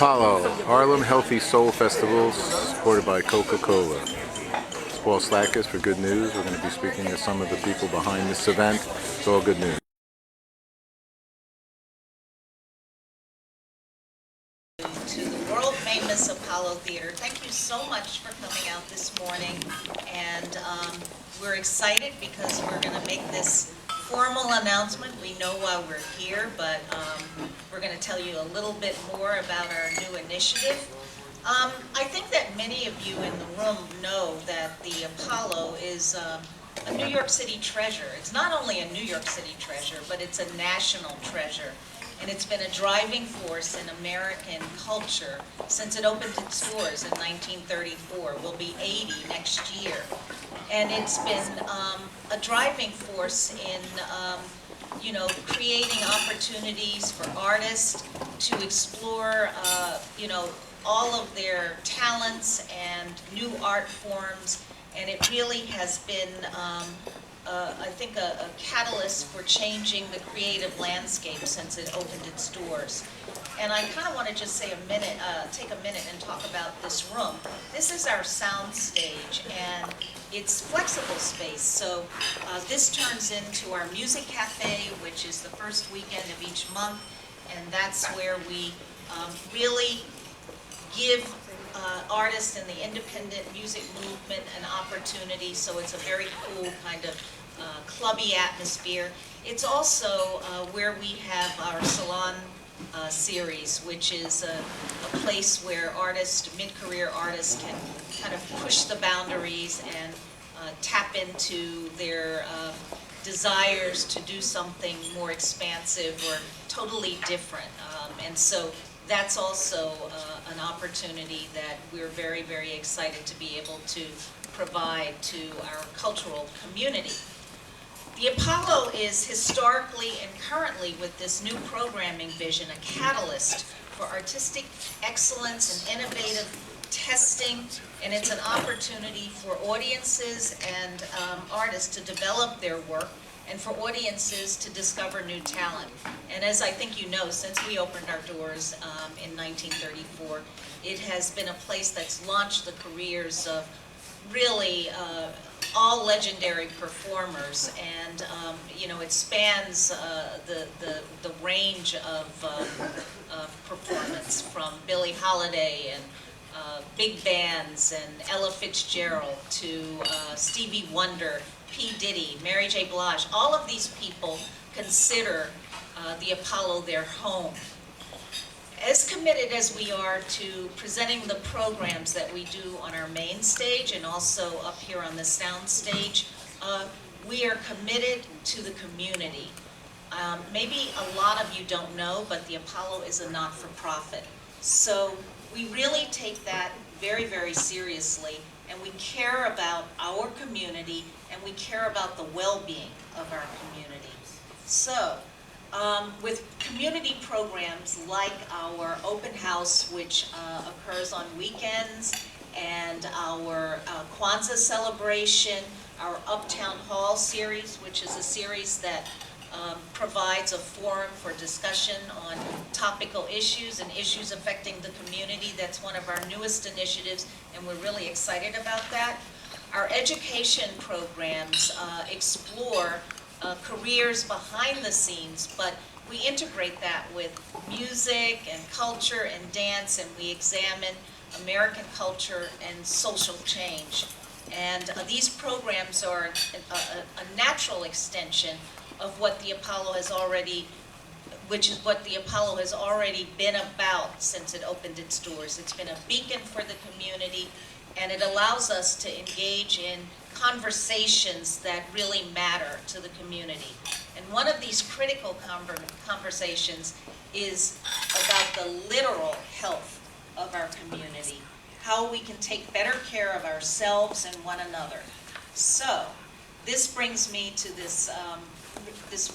Apollo, Harlem Healthy Soul Festival, supported by Coca-Cola. It's Paul Slackus for Good News. We're going to be speaking to some of the people behind this event. It's all good news. To the world famous Apollo Theater. Thank you so much for coming out this morning, and we're excited because we're going to make this formal announcement. We know why we're here, but we're going to tell you a little bit more about our new initiative. I think that many of you in the room know that the Apollo is a New York City treasure. It's not only a New York City treasure, but it's a national treasure. And it's been a driving force in American culture since it opened its doors in 1934. We'll be 80 next year. And it's been a driving force in creating opportunities for artists to explore all of their talents and new art forms. And it really has been I think a catalyst for changing the creative landscape since it opened its doors. And I kind of want to just say take a minute and talk about this room. This is our sound stage, and it's flexible space. So this turns into our music cafe, which is the first weekend of each month, and that's where we really give artists in the independent music movement an opportunity, so it's a very cool kind of clubby atmosphere. It's also where we have our salon series, which is a place where artists, mid-career artists, can kind of push the boundaries and tap into their desires to do something more expansive or totally different. And so that's also an opportunity that we're very, very excited to be able to provide to our cultural community. The Apollo is historically and currently, with this new programming vision, a catalyst for artistic excellence and innovative testing, and it's an opportunity for audiences and artists to develop their work, and for audiences to discover new talent. And as I think you know, since we opened our doors in 1934, it has been a place that's launched the careers of really all legendary performers, and it spans the range of performance, from Billie Holiday and big bands and Ella Fitzgerald to Stevie Wonder, P. Diddy, Mary J. Blige. All of these people consider the Apollo their home. As committed as we are to presenting the programs that we do on our main stage and also up here on the sound stage, we are committed to the community. Maybe a lot of you don't know, but the Apollo is a not-for-profit. So we really take that very, very seriously, and we care about our community, and we care about the well-being of our community. So, with community programs like our open house, which occurs on weekends, and our Kwanzaa celebration, our Uptown Hall series, which is a series that provides a forum for discussion on topical issues and issues affecting the community. That's one of our newest initiatives, and we're really excited about that. Our education programs explore careers behind the scenes, but we integrate that with music and culture and dance, and we examine American culture and social change. And these programs are a natural extension of what the Apollo has already, which is what the Apollo has already been about since it opened its doors. It's been a beacon for the community, and it allows us to engage in conversations that really matter to the community. And one of these critical conversations is about the literal health of our community, how we can take better care of ourselves and one another. So this brings me to this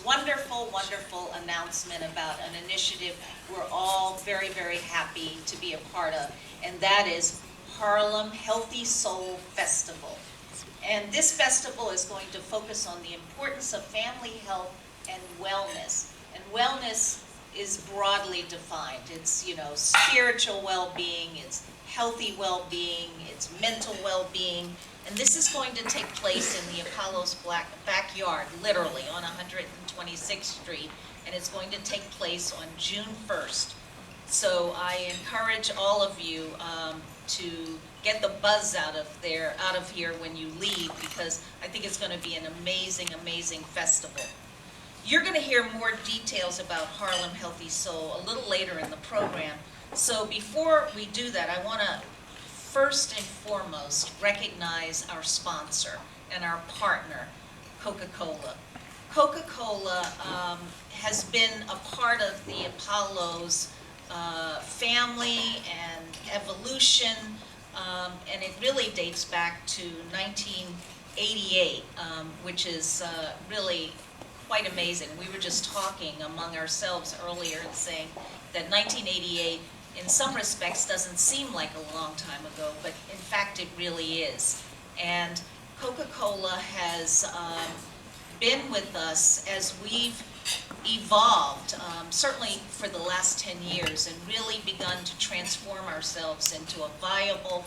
wonderful, wonderful announcement about an initiative we're all very, very happy to be a part of, and that is Harlem Healthy Soul Festival. And this festival is going to focus on the importance of family health and wellness. And wellness is broadly defined. It's, you know, spiritual well-being, it's healthy well-being, it's mental well-being, and this is going to take place in the Apollo's backyard, literally, on 126th Street, and it's going to take place on June 1st. So I encourage all of you to get the buzz out of here when you leave, because I think it's going to be an amazing, amazing festival. You're going to hear more details about Harlem Healthy Soul a little later in the program. So before we do that, I want to first and foremost recognize our sponsor and our partner, Coca-Cola. Coca-Cola has been a part of the Apollo's family and evolution, and it really dates back to 1988, which is really quite amazing. We were just talking among ourselves earlier and saying that 1988 in some respects doesn't seem like a long time ago, but in fact it really is. And Coca-Cola has been with us as we've evolved, certainly for the last 10 years, and really begun to transform ourselves into a viable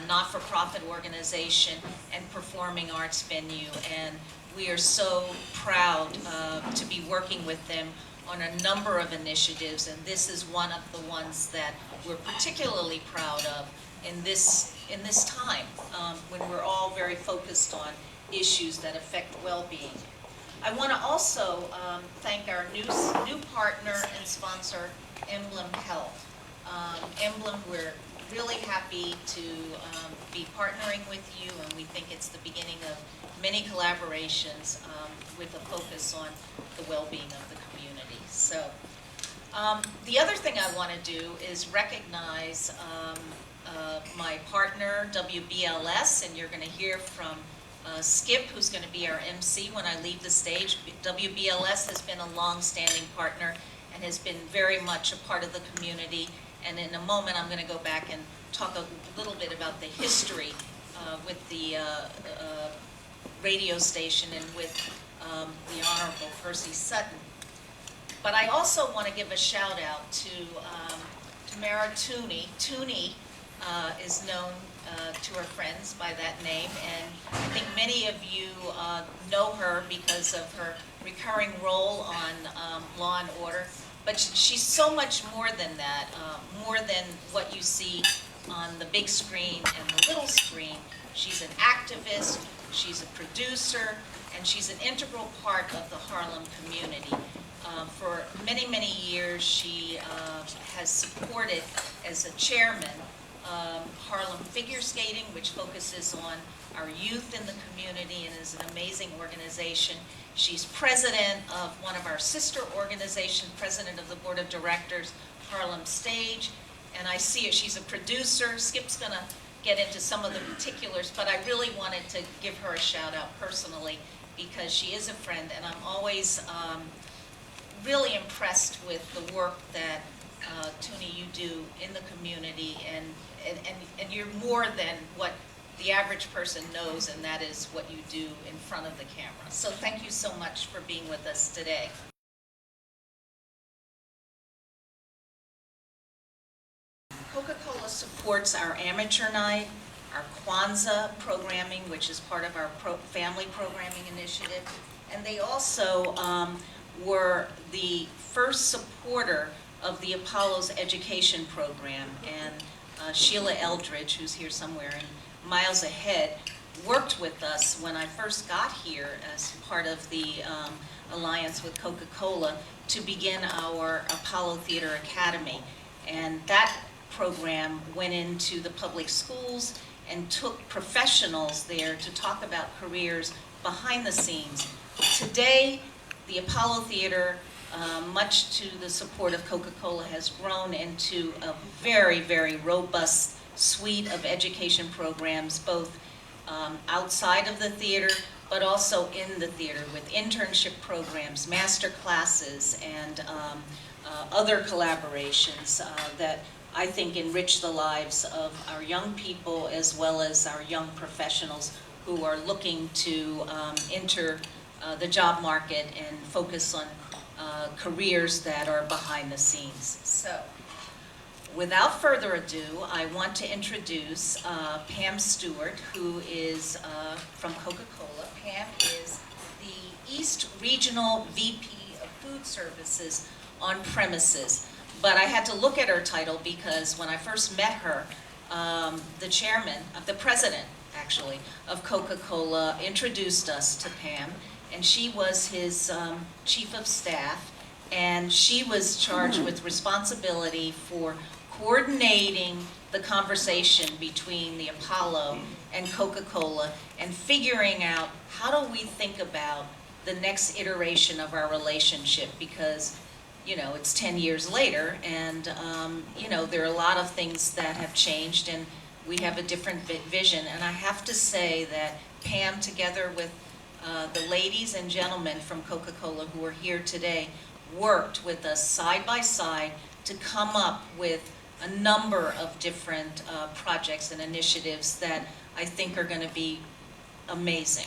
not-for-profit organization and performing arts venue. And we are so proud to be working with them on a number of initiatives, and this is one of the ones that we're particularly proud of in this time when we're all very focused on issues that affect well-being. I want to also thank our new partner and sponsor, Emblem Health. Emblem, we're really happy to be partnering with you, and we think it's the beginning of many collaborations with a focus on the well-being of the community. So the other thing I want to do is recognize my partner, WBLS, and you're going to hear from Skip, who's going to be our MC when I leave the stage. WBLS has been a long-standing partner and has been very much a part of the community. And in a moment, I'm going to go back and talk a little bit about the history with the radio station and with the Honorable Percy Sutton. But I also want to give a shout out to Tamara Tunie. Tunie is known to her friends by that name, and I think many of you know her because of her recurring role on Law and Order. But she's so much more than that, more than what you see on the big screen and the little screen. She's an activist, she's a producer, and she's an integral part of the Harlem community. For many, many years, she has supported, as a chairman, Harlem Figure Skating, which focuses on our youth in the community and is an amazing organization. She's president of one of our sister organizations, president of the board of directors, Harlem Stage, and I see it. She's a producer. Skip's going to get into some of the particulars, but I really wanted to give her a shout out personally because she is a friend, and I'm always really impressed with the work that Tunie, you do in the community, and you're more than what the average person knows, and that is what you do in front of the camera. So thank you so much for being with us today. Coca-Cola supports our amateur night, our Kwanzaa programming, which is part of our family programming initiative, and they also were the first supporter of the Apollo's education program, and Sheila Eldridge, who's here somewhere, and Miles Ahead, worked with us when I first got here as part of the alliance with Coca-Cola to begin our Apollo Theater Academy. And that program went into the public schools and took professionals there to talk about careers behind the scenes. Today, the Apollo Theater, much to the support of Coca-Cola, has grown into a very, very robust suite of education programs, both outside of the theater, but also in the theater, with internship programs, master classes, and other collaborations that I think enrich the lives of our young people as well as our young professionals who are looking to enter the job market and focus on careers that are behind the scenes. So, without further ado, I want to introduce Pam Stewart, who is from Coca-Cola. Pam is the East Regional VP of Food Services on Premises. But I had to look at her title because when I first met her, the president, actually, of Coca-Cola introduced us to Pam, and she was his chief of staff, and she was charged with responsibility for coordinating the conversation between the Apollo and Coca-Cola and figuring out how do we think about the next iteration of our relationship, because it's 10 years later, and there are a lot of things that have changed, and we have a different vision. And I have to say that Pam, together with the ladies and gentlemen from Coca-Cola who are here today, worked with us side by side to come up with a number of different projects and initiatives that I think are going to be amazing.